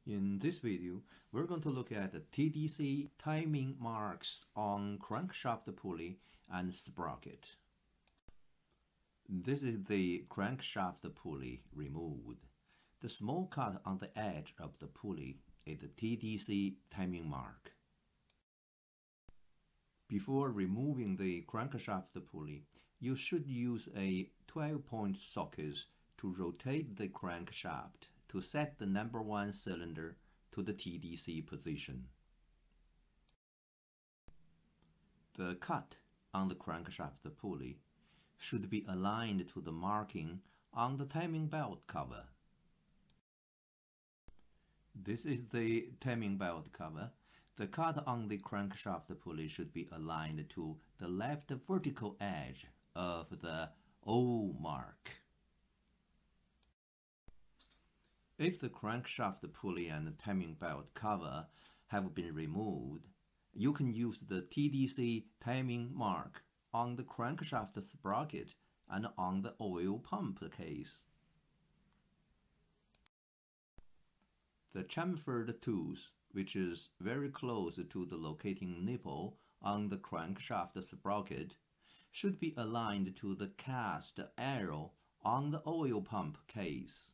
In this video, we're going to look at the TDC timing marks on crankshaft pulley and sprocket. This is the crankshaft pulley removed. The small cut on the edge of the pulley is the TDC timing mark. Before removing the crankshaft pulley, you should use a 12-point socket to rotate the crankshaft to set the number 1 cylinder to the TDC position. The cut on the crankshaft pulley should be aligned to the marking on the timing belt cover. This is the timing belt cover. The cut on the crankshaft pulley should be aligned to the left vertical edge of the O mark. If the crankshaft pulley and the timing belt cover have been removed, you can use the TDC timing mark on the crankshaft sprocket and on the oil pump case. The chamfered tooth, which is very close to the locating nipple on the crankshaft sprocket, should be aligned to the cast arrow on the oil pump case.